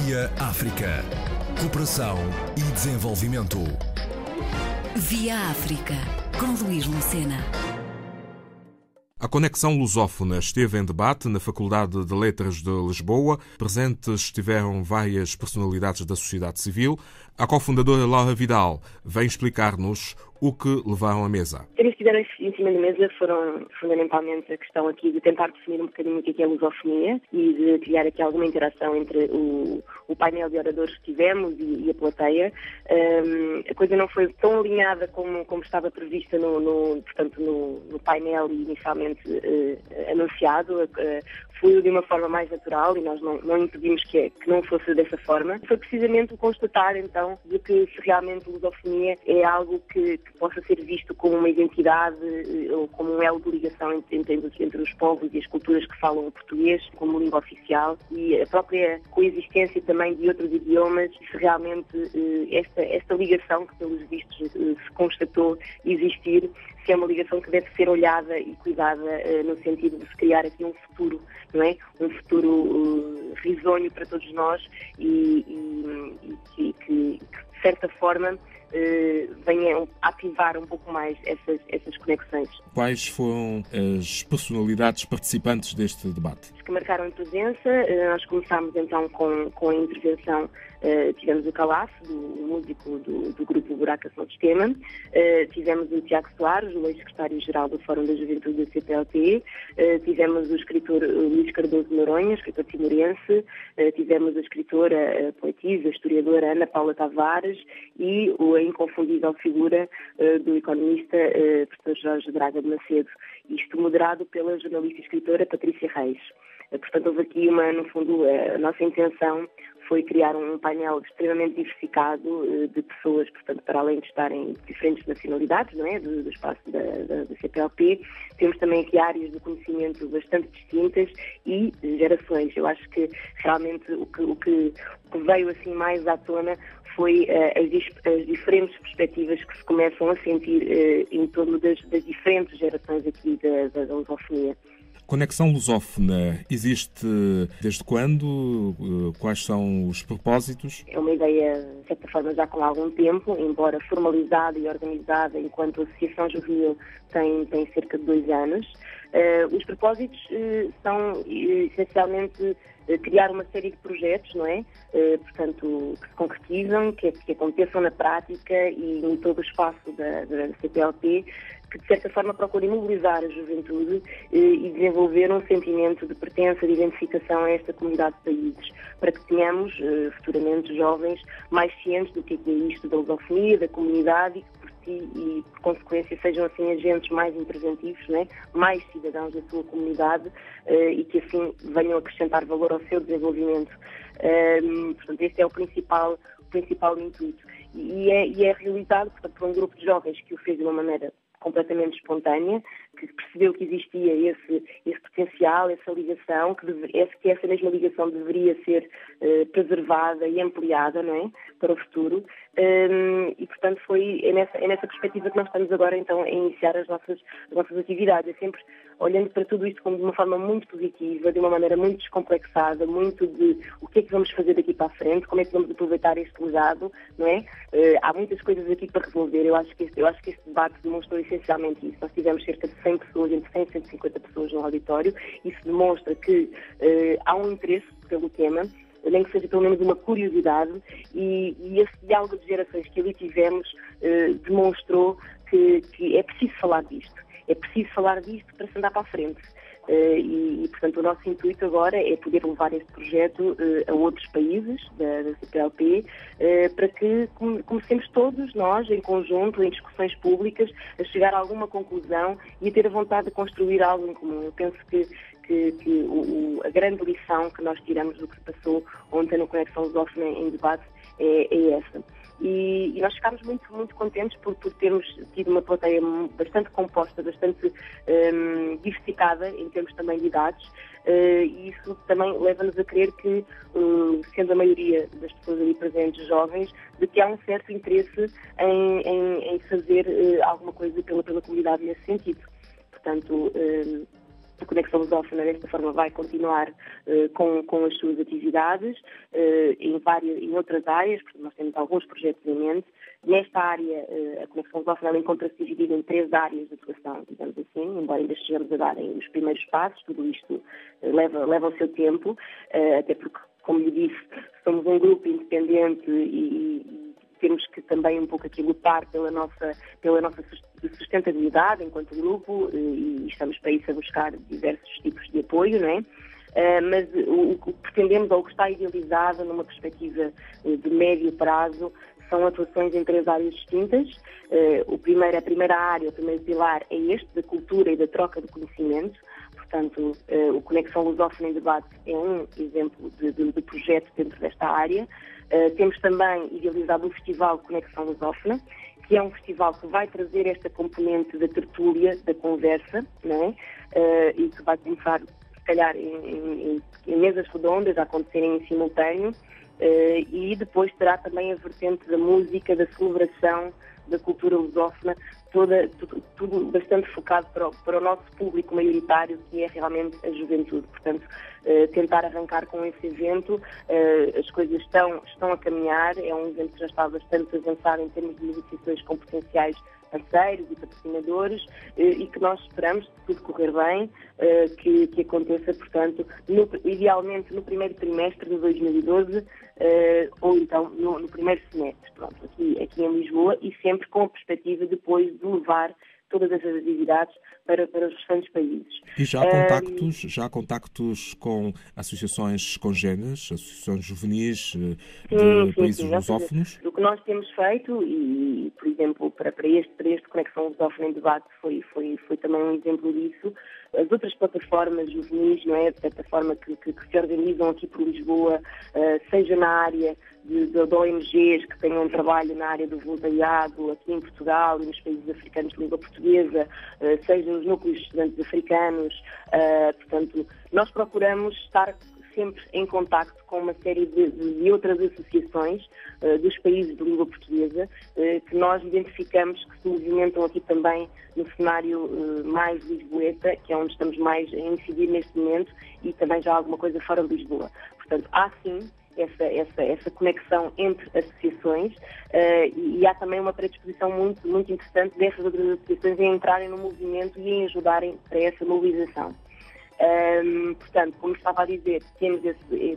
Via África. Cooperação e desenvolvimento. Via África, com Luís Lucena. A Conexão Lusófona esteve em debate na Faculdade de Letras de Lisboa. Presentes estiveram várias personalidades da sociedade civil. A cofundadora Laura Vidal vem explicar-nos o que levaram à mesa. Eles que estiveram em cima da mesa foram fundamentalmente a questão aqui de tentar definir um bocadinho o que é lusofonia e de criar aqui alguma interação entre o painel de oradores que tivemos e a plateia. A coisa não foi tão alinhada como estava prevista no painel e inicialmente anunciado. Fluiu de uma forma mais natural e nós não impedimos que não fosse dessa forma. Foi precisamente o constatar, então, de que se realmente lusofonia é algo que possa ser visto como uma identidade ou como um elo de ligação entre os povos e as culturas que falam o português como língua oficial e a própria coexistência também de outros idiomas, se realmente esta ligação que pelos vistos se constatou existir, se é uma ligação que deve ser olhada e cuidada no sentido de se criar aqui um futuro, não é? Um futuro risonho para todos nós e que de certa forma venha a ativar um pouco mais essas conexões. Quais foram as personalidades participantes deste debate? Que marcaram a presença, nós começámos então com a intervenção, tivemos o Calaf, o músico do grupo Buraca São Sistema, tivemos o Tiago Soares, o ex-secretário-geral do Fórum da Juventude da CPLP, tivemos o escritor Luís Cardoso de Noronha, escritor timorense, tivemos a escritora, a poetisa, a historiadora Ana Paula Tavares e a inconfundível figura do economista professor Jorge Draga de Macedo, isto moderado pela jornalista e escritora Patrícia Reis. Portanto, houve aqui no fundo, a nossa intenção foi criar um painel extremamente diversificado de pessoas, portanto, para além de estarem diferentes nacionalidades, não é, do espaço da CPLP, temos também aqui áreas de conhecimento bastante distintas e gerações. Eu acho que realmente o que veio assim mais à tona foi as diferentes perspectivas que se começam a sentir em torno das diferentes gerações aqui da lusofonia. Conexão Lusófona existe desde quando? Quais são os propósitos? É uma ideia, de certa forma, já com algum tempo, embora formalizada e organizada enquanto Associação Juvenil tem cerca de 2 anos. Os propósitos são, essencialmente, criar uma série de projetos, não é? Portanto, que se concretizam, que aconteçam na prática e em todo o espaço da CPLP, que de certa forma procurem mobilizar a juventude e desenvolver um sentimento de pertença, de identificação a esta comunidade de países, para que tenhamos futuramente jovens mais cientes do que é isto da lusofonia, da comunidade e por consequência sejam assim agentes mais interventivos, né? Mais cidadãos da sua comunidade e que assim venham acrescentar valor ao seu desenvolvimento. Portanto, este é o principal intuito. E é realizado, portanto, por um grupo de jovens que o fez de uma maneira completamente espontânea, que percebeu que existia esse potencial, essa ligação, que essa mesma ligação deveria ser preservada e ampliada, não é? Para o futuro. E, portanto, é nessa perspectiva que nós estamos agora, então, a iniciar as nossas atividades. É sempre olhando para tudo isto como de uma forma muito positiva, de uma maneira muito descomplexada, muito de o que é que vamos fazer daqui para a frente, como é que vamos aproveitar este legado, não é? Há muitas coisas aqui para resolver. Eu acho que este debate demonstrou essencialmente isso. Nós tivemos cerca de 100 pessoas, entre 100 e 150 pessoas no auditório. Isso demonstra que há um interesse pelo tema, nem que seja pelo menos uma curiosidade, e esse diálogo de gerações que ali tivemos demonstrou que é preciso falar disto. É preciso falar disto para se andar para a frente. Portanto, o nosso intuito agora é poder levar este projeto a outros países da CPLP para que comecemos todos nós, em conjunto, em discussões públicas, a chegar a alguma conclusão e a ter a vontade de construir algo em comum. Eu penso que a grande lição que nós tiramos do que se passou ontem no Conexão Lusófona em debate é essa. E nós ficámos muito, muito contentes por termos tido uma plateia bastante composta, bastante diversificada em termos também de idades, e isso também leva-nos a crer que, sendo a maioria das pessoas ali presentes jovens, de que há um certo interesse em fazer alguma coisa pela comunidade nesse sentido. Portanto, A Conexão Lusófona, desta forma, vai continuar com as suas atividades em outras áreas, porque nós temos alguns projetos em mente. Nesta área, a Conexão Lusófona encontra-se dividida em 3 áreas de atuação, digamos assim, embora ainda estejamos a dar os primeiros passos, tudo isto leva o seu tempo, até porque, como lhe disse, somos um grupo independente e temos que também um pouco aqui lutar pela nossa sustentabilidade enquanto grupo e estamos para isso a buscar diversos tipos de apoio, não é? Mas o que pretendemos, ou o que está idealizado numa perspectiva de médio prazo, são atuações em 3 áreas distintas. A primeira área, o primeiro pilar é este, da cultura e da troca de conhecimento. Portanto, o Conexão Lusófona em Debate é um exemplo de projeto dentro desta área. Temos também idealizado o Festival Conexão Lusófona, que é um festival que vai trazer esta componente da tertúlia, da conversa, não é? E que vai começar, se calhar, em mesas redondas, a acontecerem em simultâneo. E depois terá também a vertente da música, da celebração da cultura lusófona, tudo bastante focado para o nosso público maioritário, que é realmente a juventude. Portanto, tentar arrancar com esse evento, as coisas estão a caminhar, é um evento que já está bastante avançado em termos de negociações com potenciais parceiros e patrocinadores, e que nós esperamos, se tudo correr bem, que aconteça, portanto, idealmente no primeiro trimestre de 2012, ou então no primeiro semestre, pronto, aqui em Lisboa, e sempre com a perspectiva depois de levar todas essas atividades para os restantes países. E já há contactos com associações congêneres, associações juvenis de países lusófonos? O que nós temos feito, e por exemplo, para este Conexão Lusófona em Debate foi também um exemplo disso, as outras plataformas juvenis, não é, de certa forma, que se organizam aqui por Lisboa, seja na área de ONGs que tenham um trabalho na área do voluntariado aqui em Portugal e nos países africanos de língua portuguesa, seja nos núcleos de estudantes africanos. Portanto, nós procuramos estar sempre em contacto com uma série de outras associações dos países de língua portuguesa que nós identificamos que se movimentam aqui também no cenário mais lisboeta, que é onde estamos mais a incidir neste momento, e também já há alguma coisa fora de Lisboa. Portanto, há sim essa conexão entre associações e há também uma predisposição muito, muito interessante dessas outras associações em entrarem no movimento e em ajudarem para essa mobilização. Portanto, como estava a dizer, temos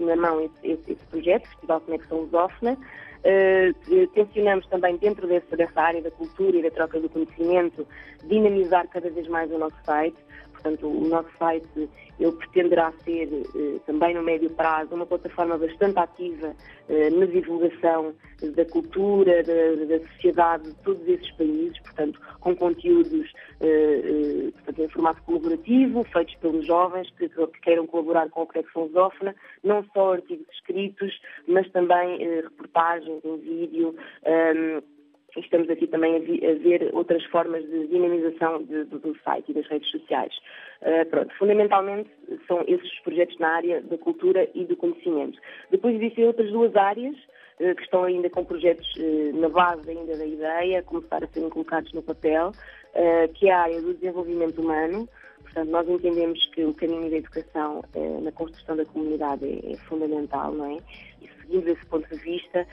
na mão esse projeto, Festival Conexão Lusófona. Tencionamos também, dentro dessa área da cultura e da troca do conhecimento, dinamizar cada vez mais o nosso site. Portanto, o nosso site ele pretenderá ser, também no médio prazo, uma plataforma bastante ativa na divulgação da cultura, da sociedade de todos esses países, portanto, com conteúdos portanto, em formato colaborativo, feitos pelos jovens que queiram colaborar com a Conexão Lusófona, não só artigos escritos, mas também reportagens em vídeo. Estamos aqui também a ver outras formas de dinamização do site e das redes sociais. Fundamentalmente são esses projetos na área da cultura e do conhecimento. Depois existem outras 2 áreas que estão ainda com projetos na base ainda da ideia, a começar a serem colocados no papel, que é a área do desenvolvimento humano. Portanto, nós entendemos que o caminho da educação na construção da comunidade é fundamental, não é? E seguindo esse ponto de vista,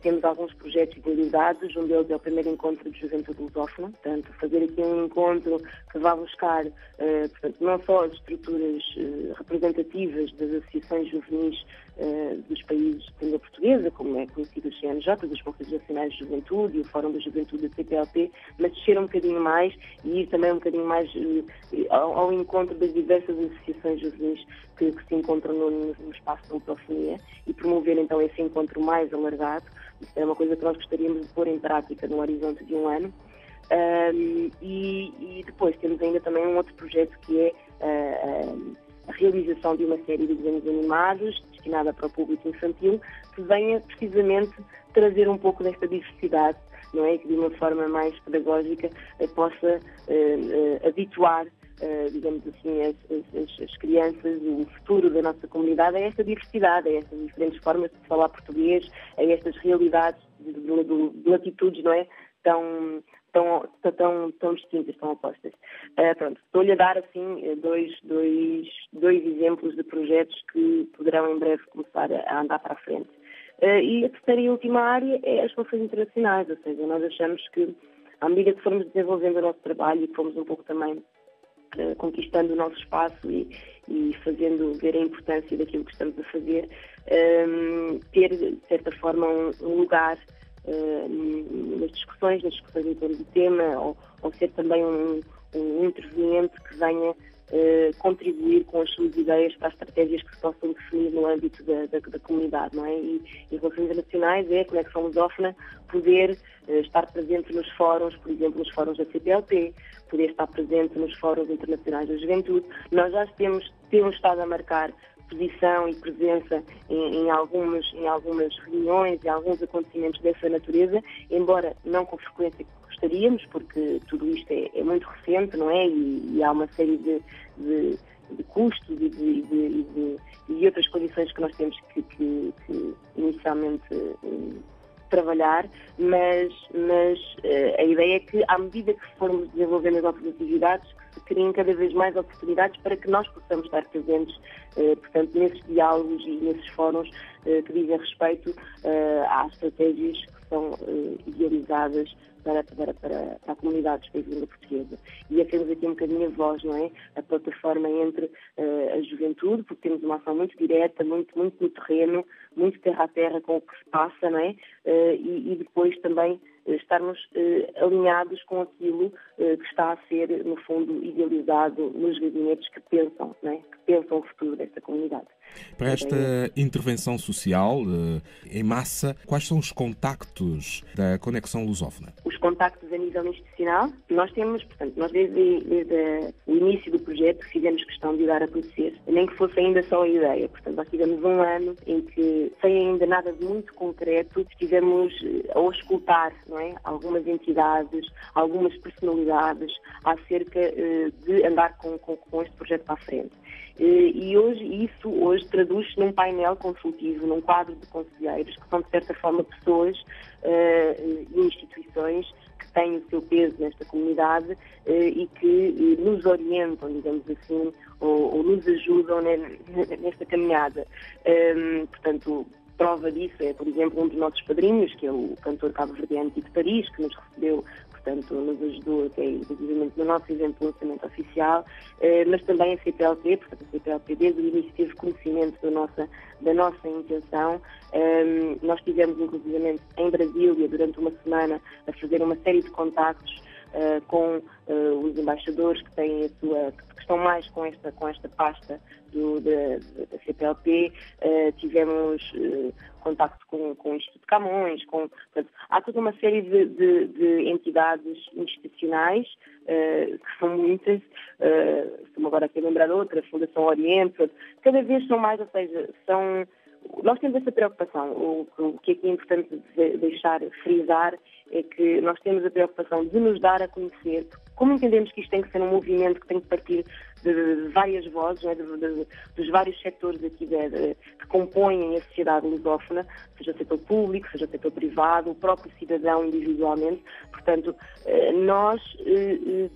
temos alguns projetos idealizados. Um deles é o primeiro encontro de juventude lusófona, portanto, fazer aqui um encontro que vá buscar, portanto, não só as estruturas representativas das associações juvenis dos países de língua portuguesa, como é conhecido o CNJ, dos Conselhos Nacionais de Juventude e o Fórum da Juventude da CPLP, mas descer um bocadinho mais e ir também um bocadinho mais ao encontro das diversas associações juvenis que se encontram no espaço da lusofonia e promover então esse encontro mais alargado. Isso é uma coisa que nós gostaríamos de pôr em prática no horizonte de um ano. E depois temos ainda também um outro projeto que é a realização de uma série de desenhos animados destinada para o público infantil, que venha precisamente trazer um pouco desta diversidade, não é? Que de uma forma mais pedagógica possa habituar, digamos assim, as crianças, o futuro da nossa comunidade a esta diversidade, a estas diferentes formas de falar português, a estas realidades de latitudes, não é? tão distintas, tão opostas. Pronto, estou-lhe a dar assim dois exemplos de projetos que poderão em breve começar a andar para a frente. E a terceira e última área é as relações internacionais, ou seja, nós achamos que à medida que formos desenvolvendo o nosso trabalho e que formos um pouco também conquistando o nosso espaço e fazendo ver a importância daquilo que estamos a fazer, ter, de certa forma, um lugar nas discussões em torno do tema, ou ser também um interveniente que venha contribuir com as suas ideias para as estratégias que se possam definir no âmbito da comunidade, não é? E relações internacionais é a Conexão Lusófona poder estar presente nos fóruns, por exemplo, nos fóruns da CPLP, poder estar presente nos fóruns internacionais da juventude. Nós já temos estado a marcar posição e presença em algumas reuniões, em alguns acontecimentos dessa natureza, embora não com frequência que gostaríamos, porque tudo isto é muito recente, não é? E há uma série de custos e outras condições que nós temos que inicialmente trabalhar, mas a ideia é que, à medida que formos desenvolvendo as nossas atividades, que se criem cada vez mais oportunidades para que nós possamos estar presentes, portanto, nesses diálogos e nesses fóruns que dizem respeito às estratégias que são idealizadas para a comunidade dos países de língua portuguesa. E temos aqui um bocadinho a voz, não é? A plataforma entre a juventude, porque temos uma ação muito direta, muito no terreno, muito terra a terra com o que se passa, não é? E depois também estarmos alinhados com aquilo que está a ser, no fundo, idealizado nos gabinetes que pensam, não é? Que pensam o futuro desta comunidade. Para esta intervenção social em massa, quais são os contactos da Conexão Lusófona? Os contactos a nível institucional, nós temos, portanto, nós desde o início do projeto fizemos questão de dar a conhecer, nem que fosse ainda só a ideia. Portanto, nós tivemos um ano em que, sem ainda nada de muito concreto, estivemos a escutar, não é? Algumas entidades, algumas personalidades acerca de andar com este projeto para a frente. E isso hoje traduz-se num painel consultivo, num quadro de conselheiros, que são, de certa forma, pessoas e instituições que têm o seu peso nesta comunidade e que nos orientam, digamos assim, ou nos ajudam nesta caminhada. Portanto, prova disso é, por exemplo, um dos nossos padrinhos, que é o cantor cabo-verdiano Tito Paris, que nos recebeu, portanto, nos ajudou até, inclusive, no nosso evento de lançamento oficial, mas também a CPLP, portanto, a CPLP desde o início teve conhecimento da nossa intenção. Nós tivemos, inclusive, em Brasília, durante uma semana, a fazer uma série de contactos com os embaixadores que têm que estão mais com esta pasta da CPLP. Tivemos contacto com o Instituto Camões, portanto, há toda uma série de entidades institucionais, que são muitas, estou-me agora aqui a lembrar de outra, a Fundação Oriente, cada vez são mais, ou seja, nós temos essa preocupação. O que aqui é importante frisar é que nós temos a preocupação de nos dar a conhecer, como entendemos que isto tem que ser um movimento que tem que partir de várias vozes, né, dos vários setores aqui que compõem a sociedade lusófona, seja o setor público, seja o setor privado, o próprio cidadão individualmente. Portanto, nós,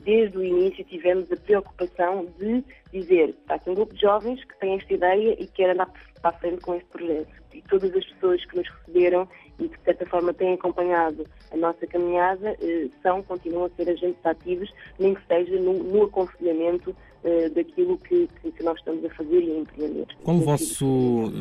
desde o início, tivemos a preocupação de dizer que está aqui um grupo de jovens que tem esta ideia e quer andar para a frente com este projeto. E todas as pessoas que nos receberam e que, de certa forma, têm acompanhado a nossa caminhada, continuam a ser agentes ativos, nem que seja no aconselhamento daquilo que nós estamos a fazer e a empreender. Qual o vosso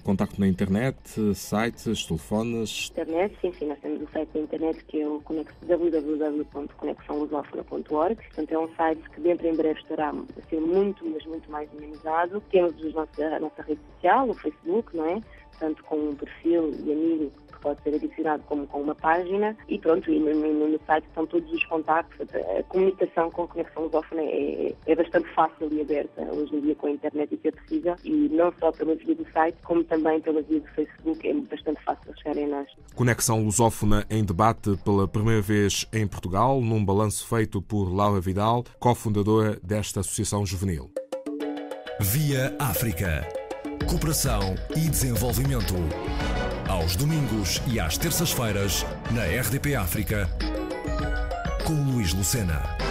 contacto na internet, sites, telefones? Internet, sim, nós temos o site da internet que é o www.conexãolusófona.org. Portanto, é um site que dentro em breve estará a ser muito, mas muito mais dinamizado. Temos a nossa rede social, o Facebook, não é? Tanto com um perfil e amigo que pode ser adicionado como com uma página, e pronto, e no site estão todos os contactos. A comunicação com a Conexão Lusófona é bastante fácil e aberta hoje em dia com a internet, e que é possível, e não só pela via do site, como também pela via do Facebook, é bastante fácil chegarem a nós. Conexão Lusófona em debate pela primeira vez em Portugal, num balanço feito por Laura Vidal, cofundadora desta associação juvenil. Via África. Cooperação e desenvolvimento. Aos domingos e às terças-feiras, na RDP África. com Luís Lucena.